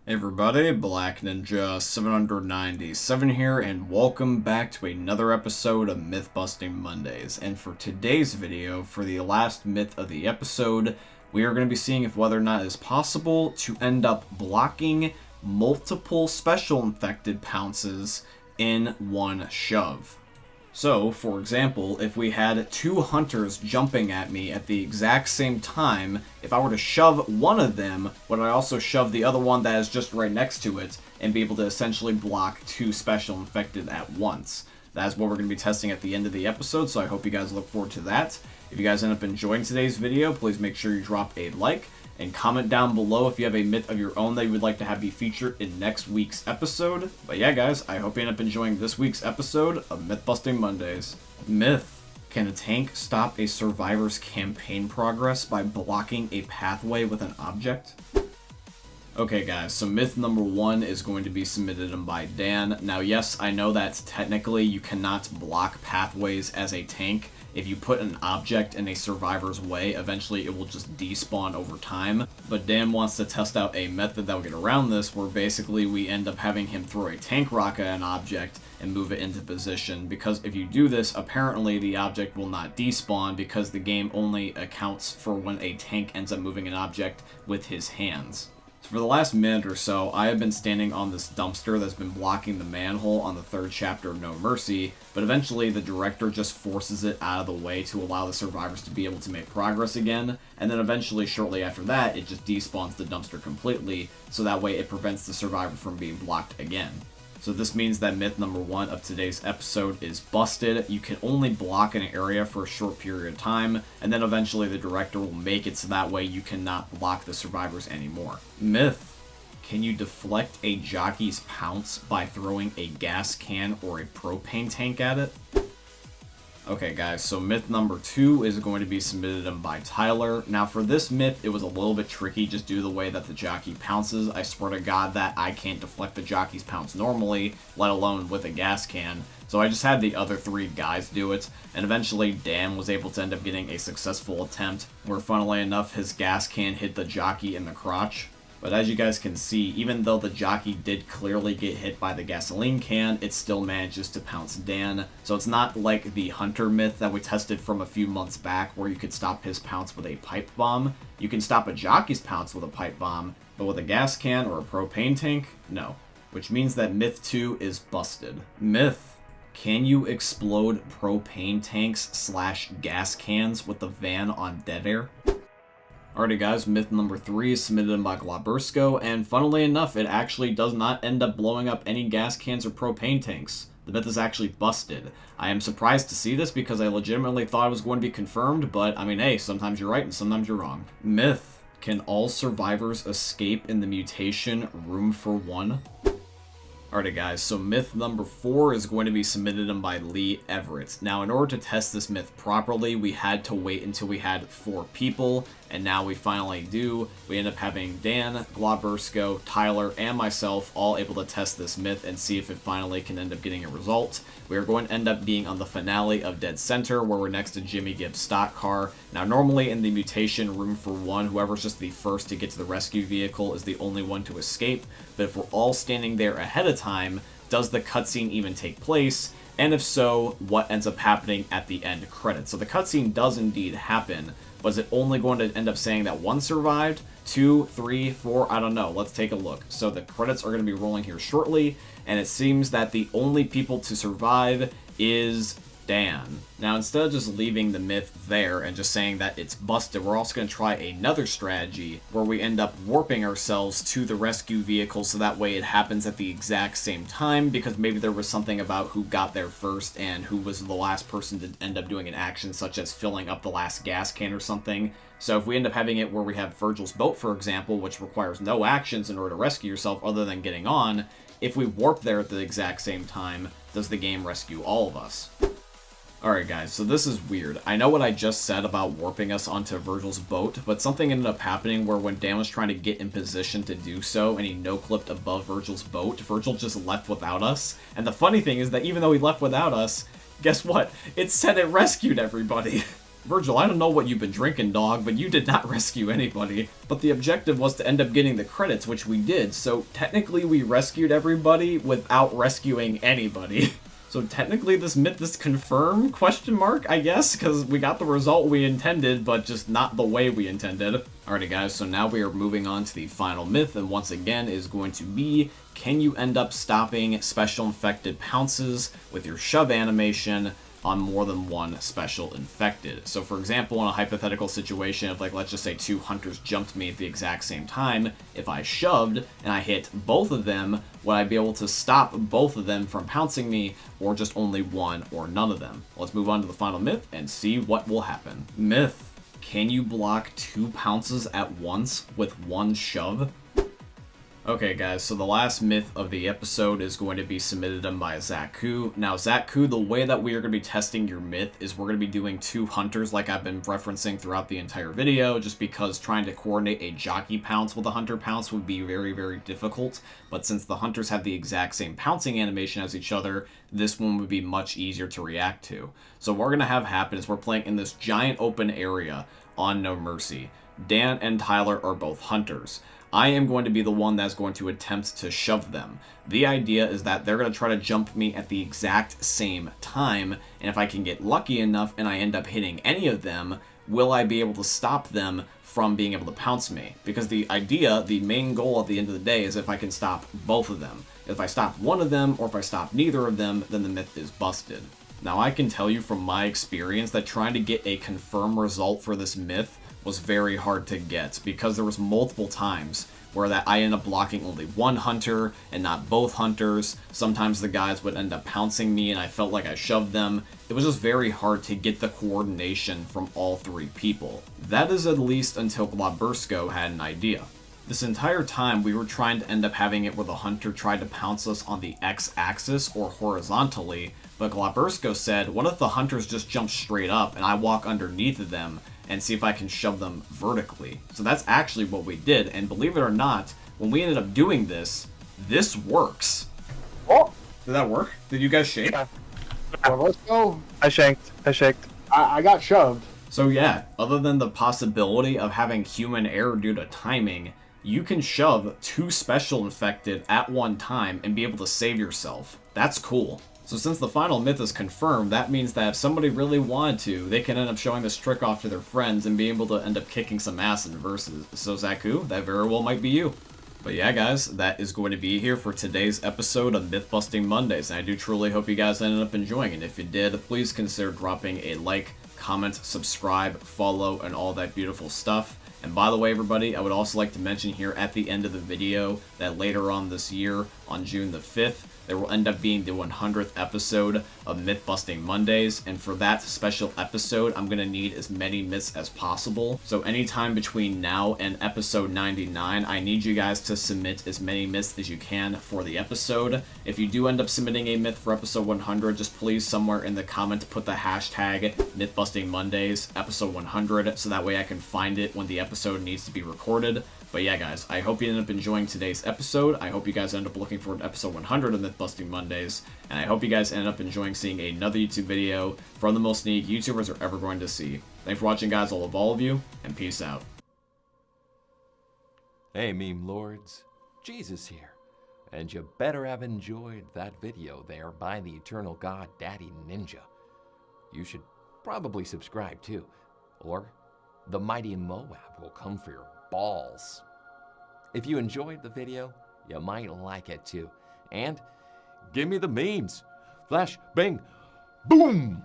Hey everybody, Black Ninja 797 here, and welcome back to another episode of Myth Busting Mondays. And for today's video, for the last myth of the episode, we are going to be seeing if whether or not it is possible to end up blocking multiple special infected pounces in one shove. So, for example, if we had two hunters jumping at me at the exact same time, if I were to shove one of them, would I also shove the other one that is just right next to it and be able to essentially block two special infected at once? That's what we're going to be testing at the end of the episode, so I hope you guys look forward to that. If you guys end up enjoying today's video, please make sure you drop a like and comment down below if you have a myth of your own that you would like to have be featured in next week's episode. But yeah, guys, I hope you end up enjoying this week's episode of Myth Busting Mondays. Myth: can a tank stop a survivor's campaign progress by blocking a pathway with an object? Okay guys, so myth number one is going to be submitted by Dan. Now yes, I know that technically you cannot block pathways as a tank. If you put an object in a survivor's way, eventually it will just despawn over time. But Dan wants to test out a method that will get around this, where basically we end up having him throw a tank rock at an object and move it into position. Because if you do this, apparently the object will not despawn, because the game only accounts for when a tank ends up moving an object with his hands. So for the last minute or so, I have been standing on this dumpster that's been blocking the manhole on the third chapter of No Mercy, but eventually the director just forces it out of the way to allow the survivors to be able to make progress again, and then eventually, shortly after that, it just despawns the dumpster completely, so that way it prevents the survivor from being blocked again. So this means that myth number one of today's episode is busted. You can only block an area for a short period of time, and then eventually the director will make it so that way you cannot block the survivors anymore. Myth: can you deflect a jockey's pounce by throwing a gas can or a propane tank at it? Okay guys, so myth number two is going to be submitted by Tyler. Now for this myth, it was a little bit tricky just due to the way that the jockey pounces. I swear to God that I can't deflect the jockey's pounce normally, let alone with a gas can. So I just had the other three guys do it, and eventually Dan was able to end up getting a successful attempt, where funnily enough his gas can hit the jockey in the crotch. But as you guys can see, even though the jockey did clearly get hit by the gasoline can, it still manages to pounce Dan. So it's not like the hunter myth that we tested from a few months back, where you could stop his pounce with a pipe bomb. You can stop a jockey's pounce with a pipe bomb, but with a gas can or a propane tank, no. Which means that myth 2 is busted. Myth: can you explode propane tanks / gas cans with the van on dead air? Alrighty guys, myth number 3 is submitted by Glabursko, and funnily enough, it actually does not end up blowing up any gas cans or propane tanks. The myth is actually busted. I am surprised to see this because I legitimately thought it was going to be confirmed, but I mean, hey, sometimes you're right and sometimes you're wrong. Myth: can all survivors escape in the mutation Room for One? Alrighty guys, so myth number 4 is going to be submitted by Lee Everett. Now in order to test this myth properly, we had to wait until we had 4 people, and now we finally do. We end up having Dan, Glabursko, Tyler, and myself all able to test this myth and see if it finally can end up getting a result. We are going to end up being on the finale of Dead Center, where we're next to Jimmy Gibbs' stock car. Now normally in the mutation Room for One, whoever's just the first to get to the rescue vehicle is the only one to escape, but if we're all standing there ahead of time, does the cutscene even take place? And if so, what ends up happening at the end credits? So the cutscene does indeed happen, but is it only going to end up saying that 1 survived, 2, 3, 4, I don't know. Let's take a look. So the credits are going to be rolling here shortly, and it seems that the only people to survive is Dan. Now instead of just leaving the myth there and just saying that it's busted, we're also going to try another strategy where we end up warping ourselves to the rescue vehicle so that way it happens at the exact same time, because maybe there was something about who got there first and who was the last person to end up doing an action, such as filling up the last gas can or something. So if we end up having it where we have Virgil's boat, for example, which requires no actions in order to rescue yourself other than getting on, if we warp there at the exact same time, does the game rescue all of us? Alright guys, so this is weird. I know what I just said about warping us onto Virgil's boat, but something ended up happening where when Dan was trying to get in position to do so and he no-clipped above Virgil's boat, Virgil just left without us. And the funny thing is that even though he left without us, guess what? It said it rescued everybody. Virgil, I don't know what you've been drinking, dog, but you did not rescue anybody. But the objective was to end up getting the credits, which we did, so technically we rescued everybody without rescuing anybody. So technically this myth is confirmed, question mark, I guess, because we got the result we intended, but just not the way we intended. Alrighty guys, so now we are moving on to the final myth, and once again is going to be, can you end up stopping special infected pounces with your shove animation on more than one special infected? So for example, in a hypothetical situation of, like, let's just say 2 hunters jumped me at the exact same time, if I shoved and I hit both of them, would I be able to stop both of them from pouncing me, or just only one or none of them? Let's move on to the final myth and see what will happen. Myth: can you block 2 pounces at once with one shove? Okay guys, so the last myth of the episode is going to be submitted in by Zach Koo. Now Zach Koo, the way that we are going to be testing your myth is we're going to be doing 2 hunters like I've been referencing throughout the entire video, just because trying to coordinate a jockey pounce with a hunter pounce would be very, very difficult. But since the hunters have the exact same pouncing animation as each other, this one would be much easier to react to. So what we're going to have happen is we're playing in this giant open area on No Mercy. Dan and Tyler are both hunters. I am going to be the one that's going to attempt to shove them. The idea is that they're going to try to jump me at the exact same time, and if I can get lucky enough and I end up hitting any of them, will I be able to stop them from being able to pounce me? Because the idea, the main goal at the end of the day, is if I can stop both of them. If I stop one of them, or if I stop neither of them, then the myth is busted. Now I can tell you from my experience that trying to get a confirmed result for this myth was very hard to get, because there was multiple times where that I ended up blocking only one hunter and not both hunters. Sometimes the guys would end up pouncing me and I felt like I shoved them. It was just very hard to get the coordination from all 3 people. That is at least until Glabursko had an idea. This entire time we were trying to end up having it where the hunter tried to pounce us on the x-axis or horizontally, but Glabursko said, what if the hunters just jump straight up and I walk underneath of them and see if I can shove them vertically? So that's actually what we did, and believe it or not, when we ended up doing this, this works. Oh! Did that work? Did you guys shake? Yeah. Well, let's go. I shanked. I got shoved. So yeah, other than the possibility of having human error due to timing, you can shove 2 special infected at one time and be able to save yourself. That's cool. So since the final myth is confirmed, that means that if somebody really wanted to, they can end up showing this trick off to their friends and be able to end up kicking some ass in verses. So Zaku, that very well might be you. But yeah guys, that is going to be here for today's episode of Myth Busting Mondays, and I do truly hope you guys ended up enjoying it. If you did, please consider dropping a like, comment, subscribe, follow, and all that beautiful stuff. And by the way, everybody, I would also like to mention here at the end of the video that later on this year, on June the 5th, there will end up being the 100th episode of Myth Busting Mondays, and for that special episode, I'm going to need as many myths as possible. So anytime between now and episode 99, I need you guys to submit as many myths as you can for the episode. If you do end up submitting a myth for episode 100, just please somewhere in the comment put the hashtag Myth Busting Mondays episode 100, so that way I can find it when the episode needs to be recorded. But yeah, guys, I hope you end up enjoying today's episode. I hope you guys end up looking forward to episode 100 of Myth Busting Mondays. And I hope you guys end up enjoying seeing another YouTube video from the most unique YouTubers are ever going to see. Thanks for watching, guys. I love all of you, and peace out. Hey, meme lords. Jesus here. And you better have enjoyed that video there by the Eternal God Daddy Ninja. You should probably subscribe too, or the mighty Moab will come for your balls. If you enjoyed the video, you might like it too. And give me the memes. Flash, bang, boom!